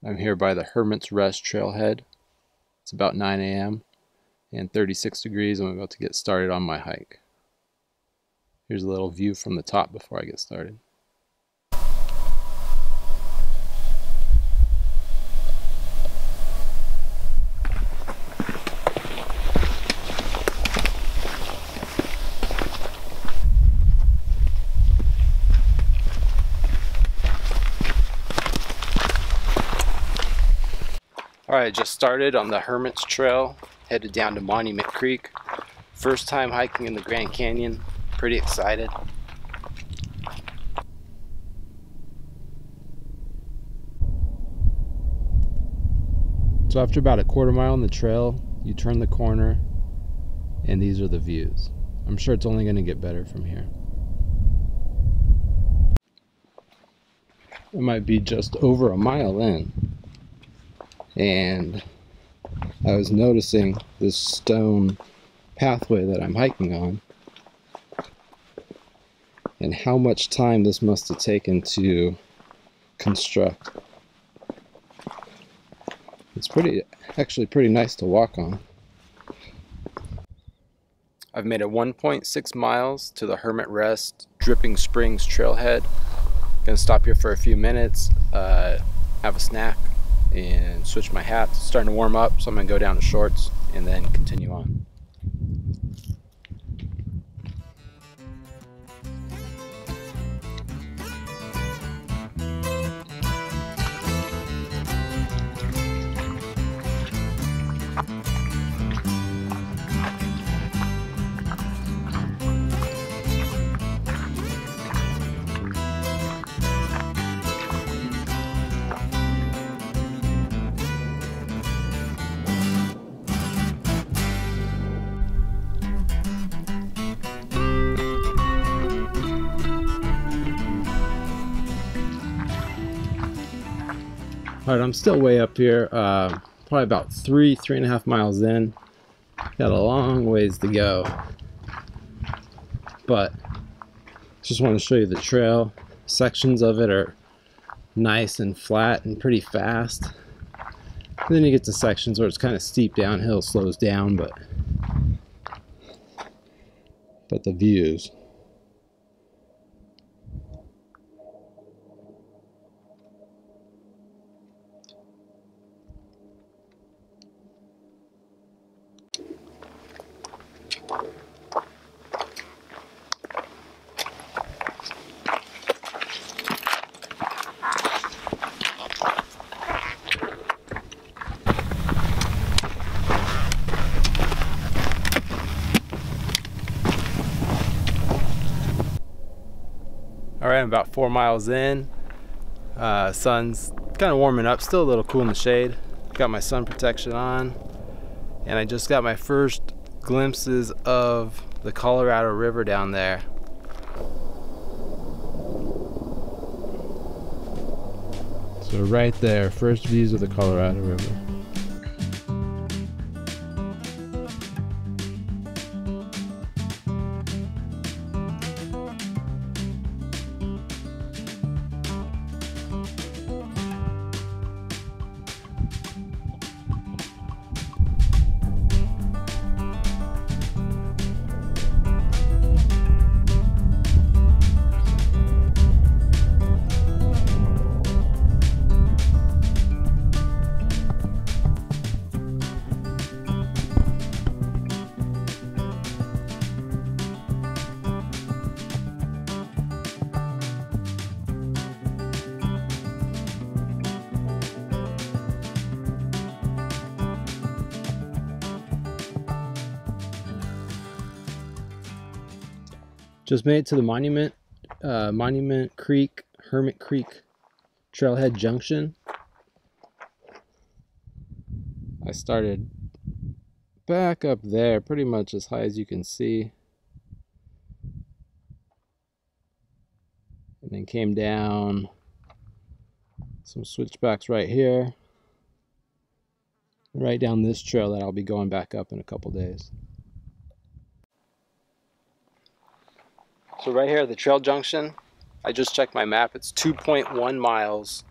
I'm here by the Hermit's Rest trailhead. It's about 9 a.m. and 36 degrees. I'm about to get started on my hike. Here's a little view from the top before I get started. Alright, just started on the Hermit's Trail, headed down to Monument Creek. First time hiking in the Grand Canyon, pretty excited. So after about a quarter mile on the trail, you turn the corner and these are the views. I'm sure it's only going to get better from here. It might be just over a mile in, and I was noticing this stone pathway that I'm hiking on and how much time this must have taken to construct. It's actually pretty nice to walk on. I've made it 1.6 miles to the Hermit Rest Dripping Springs trailhead. Gonna stop here for a few minutes, have a snack, and switch my hat. It's starting to warm up, so I'm gonna go down to shorts and then continue on. Alright, I'm still way up here, probably about three and a half miles in. Got a long ways to go, but just want to show you the trail. Sections of it are nice and flat and pretty fast. And then you get to sections where it's kind of steep downhill, slows down, but the views. Alright, I'm about 4 miles in. Sun's kind of warming up, still a little cool in the shade. Got my sun protection on, and I just got my first glimpses of the Colorado River down there. So right there, first views of the Colorado River. Just made it to the Monument Creek, Hermit Creek Trailhead Junction. I started back up there, pretty much as high as you can see. And then came down some switchbacks right here. Right down this trail that I'll be going back up in a couple days. So right here at the trail junction, I just checked my map. It's 2.1 miles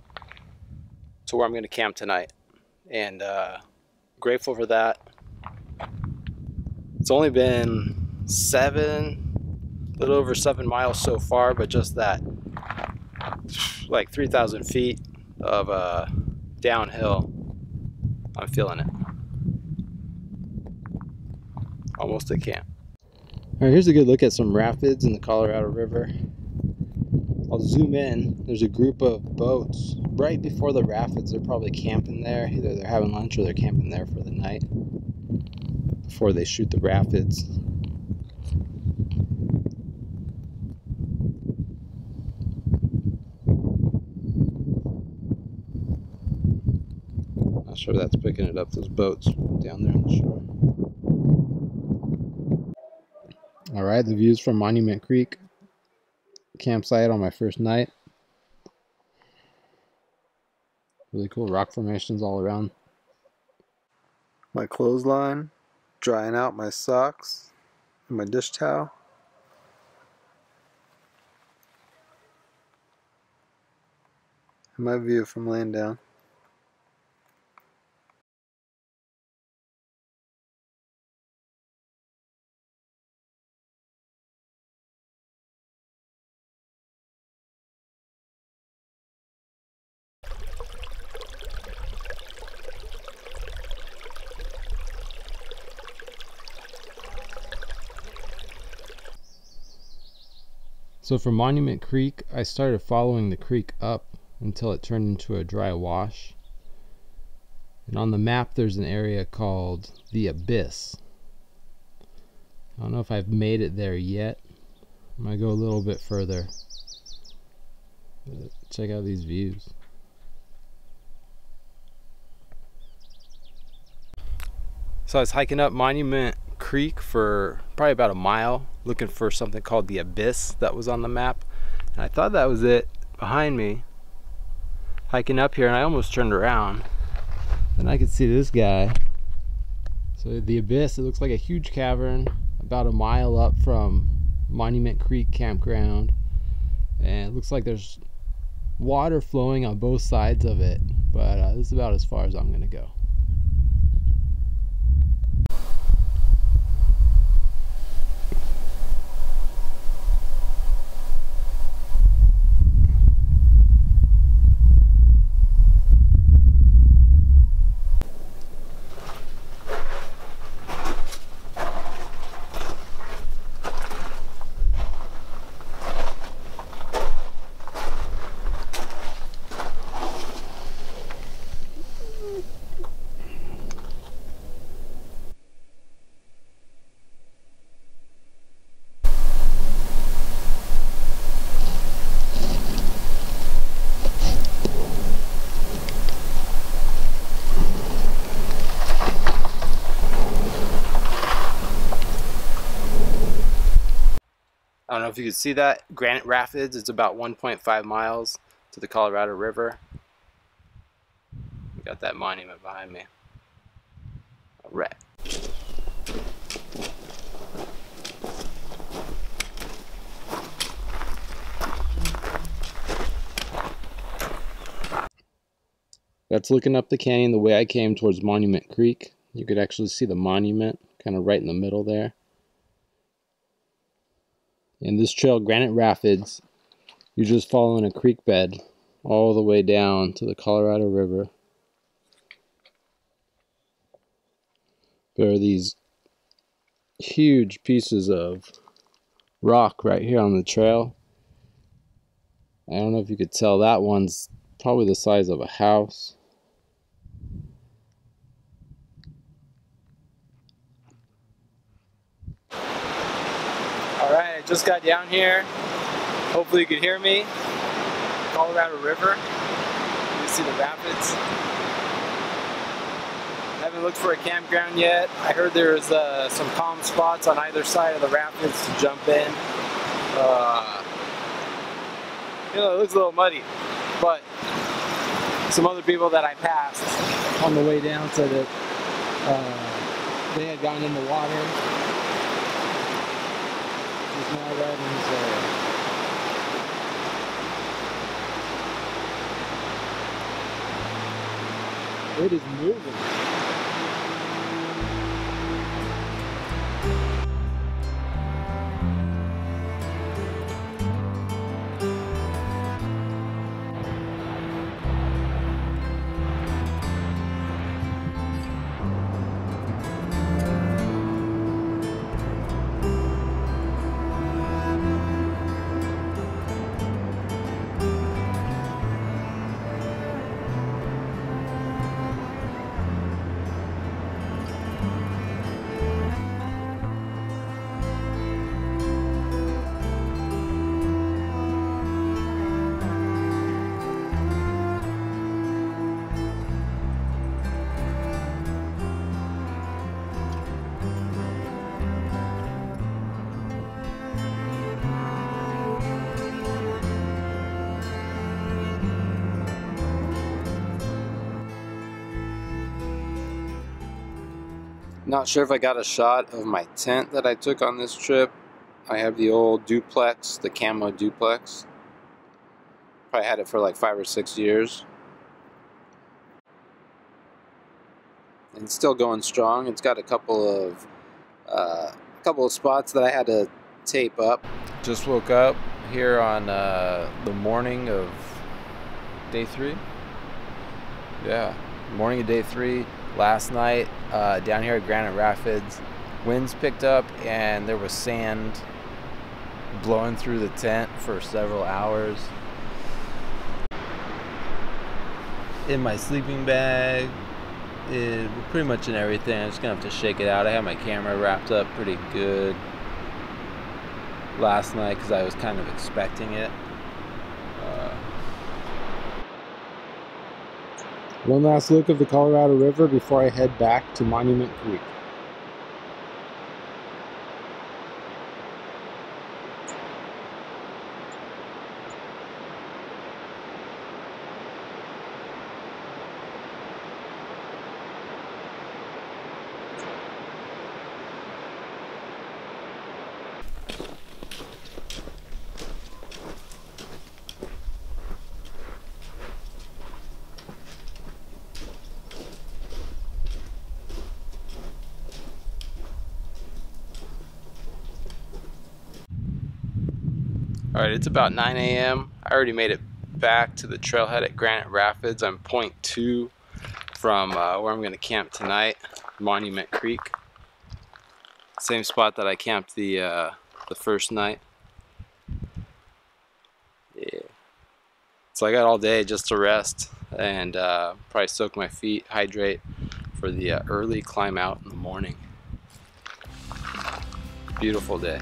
to where I'm going to camp tonight, and grateful for that. It's only been a little over 7 miles so far, but just that, like 3,000 feet of downhill, I'm feeling it. Almost at camp. All right, here's a good look at some rapids in the Colorado River. I'll zoom in. There's a group of boats right before the rapids. They're probably camping there. Either they're having lunch or they're camping there for the night before they shoot the rapids. Not sure that's picking it up, those boats down there on the shore. All right, the views from Monument Creek campsite on my first night. Really cool rock formations all around. My clothesline, drying out my socks and my dish towel. And my view from laying down. So from Monument Creek, I started following the creek up until it turned into a dry wash. And on the map, there's an area called the Abyss. I don't know if I've made it there yet. I'm gonna go a little bit further. Check out these views. So I was hiking up Monument Creek for probably about a mile, looking for something called the Abyss that was on the map, and I thought that was it behind me, hiking up here, and I almost turned around and I could see this guy. So the Abyss, it looks like a huge cavern about a mile up from Monument Creek campground, and it looks like there's water flowing on both sides of it, but this is about as far as I'm gonna go. I don't know if you can see that. Granite Rapids, it's about 1.5 miles to the Colorado River. We got that monument behind me. All right. That's looking up the canyon the way I came towards Monument Creek. You could actually see the monument kind of right in the middle there. And this trail, Granite Rapids, you're just following a creek bed all the way down to the Colorado River. There are these huge pieces of rock right here on the trail. I don't know if you could tell, that one's probably the size of a house. Alright, I just got down here. Hopefully you can hear me. Colorado River. You see the rapids. I haven't looked for a campground yet. I heard there's some calm spots on either side of the rapids to jump in. You know, it looks a little muddy, but some other people that I passed on the way down said that they had gone in the water. It's now right into It is moving. Not sure if I got a shot of my tent that I took on this trip. I have the old duplex, the camo duplex. Probably had it for like 5 or 6 years. And it's still going strong. It's got a couple of spots that I had to tape up. Just woke up here on the morning of day 3. Yeah, morning of day 3. Last night down here at Granite Rapids, winds picked up and there was sand blowing through the tent for several hours. In my sleeping bag, pretty much in everything. I'm just gonna have to shake it out. I had my camera wrapped up pretty good last night because I was kind of expecting it. One last look of the Colorado River before I head back to Monument Creek. Alright, it's about 9 a.m. I already made it back to the trailhead at Granite Rapids. I'm 0.2 from where I'm going to camp tonight, Monument Creek. Same spot that I camped the first night. Yeah. So I got all day just to rest and probably soak my feet, hydrate for the early climb out in the morning. Beautiful day.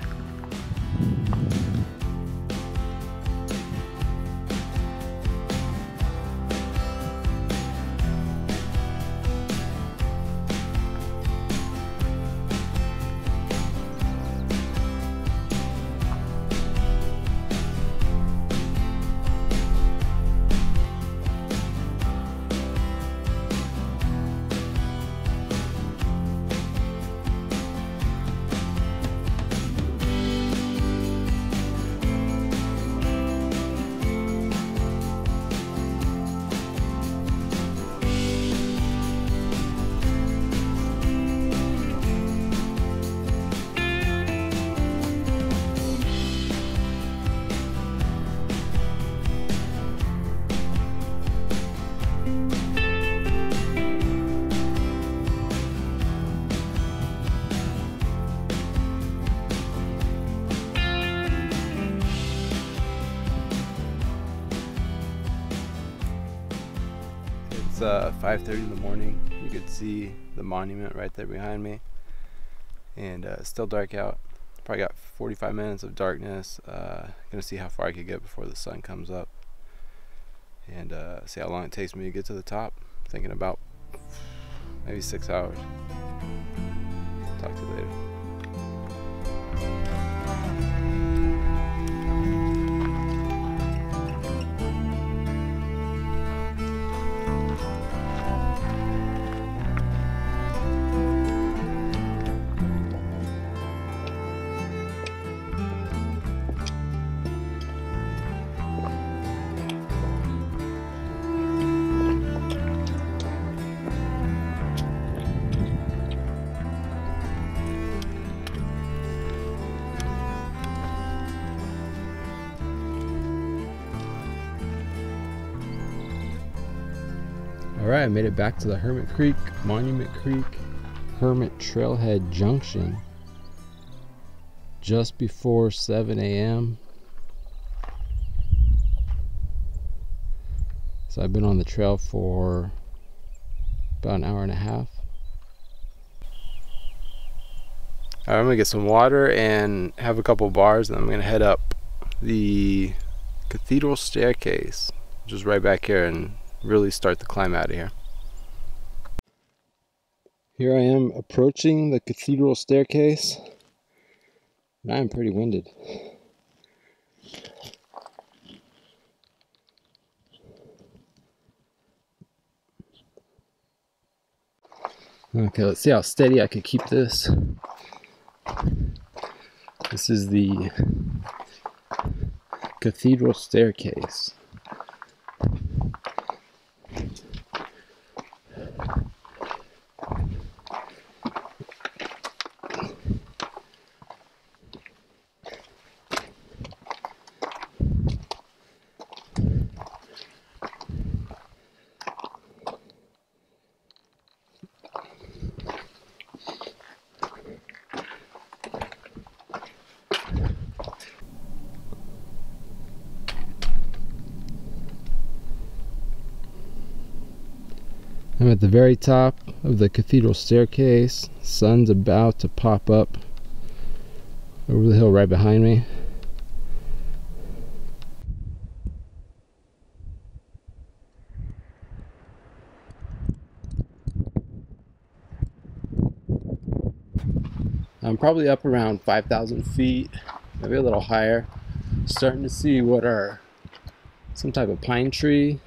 It's 5:30 in the morning. You could see the monument right there behind me, and it's still dark out. Probably got 45 minutes of darkness. Gonna see how far I could get before the sun comes up, and see how long it takes me to get to the top. Thinking about maybe 6 hours. Talk to you later. Alright, I made it back to the Hermit Creek, Monument Creek, Hermit Trailhead Junction just before 7 a.m. So I've been on the trail for about an hour and a half. Alright, I'm gonna get some water and have a couple bars, and I'm gonna head up the cathedral staircase, which is right back here, and really start the climb out of here. Here I am approaching the cathedral staircase, and I am pretty winded. Okay, let's see how steady I could keep this. This is the cathedral staircase. I'm at the very top of the cathedral staircase. Sun's about to pop up over the hill right behind me. I'm probably up around 5,000 feet, maybe a little higher. Starting to see what are some type of pine tree.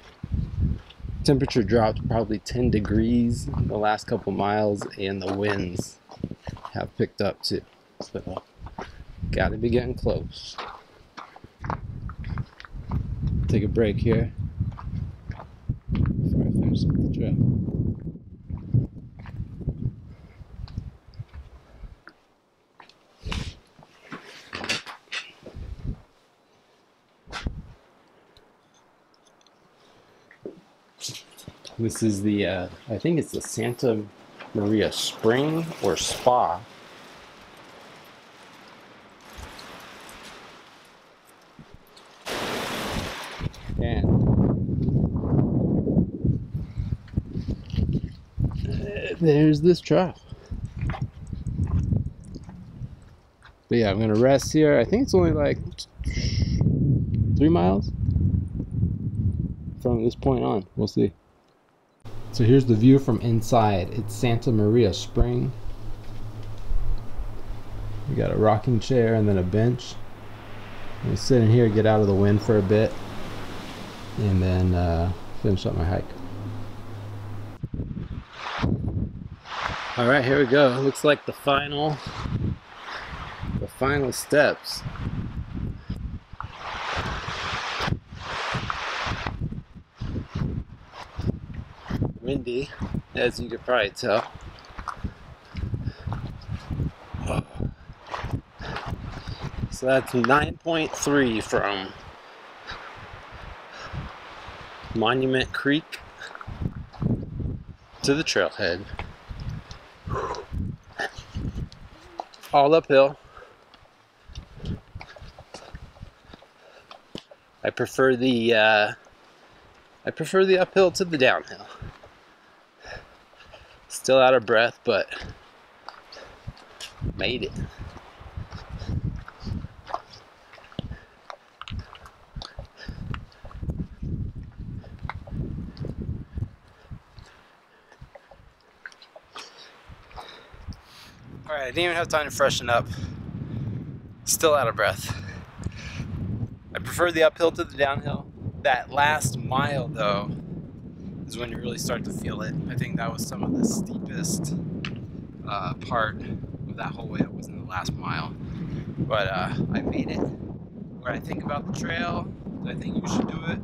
Temperature dropped probably 10 degrees in the last couple miles, and the winds have picked up too. So, gotta be getting close. Take a break here before I finish up the trail. This is the, I think it's the Santa Maria Spring or Spa. And there's this trough. But yeah, I'm gonna rest here. I think it's only like 3 miles from this point on. We'll see. So here's the view from inside. It's Santa Maria Spring. We got a rocking chair and then a bench. I'm gonna sit in here, get out of the wind for a bit, and then finish up my hike. All right, here we go. Looks like the final steps. Windy, as you could probably tell. So that's 9.3 from Monument Creek to the trailhead. All uphill. I prefer the uphill to the downhill. Still out of breath, but made it. Alright, I didn't even have time to freshen up. Still out of breath. I prefer the uphill to the downhill. That last mile, though, is when you really start to feel it. I think that was some of the steepest part of that whole way up was in the last mile. But I made it. What I think about the trail, I think you should do it.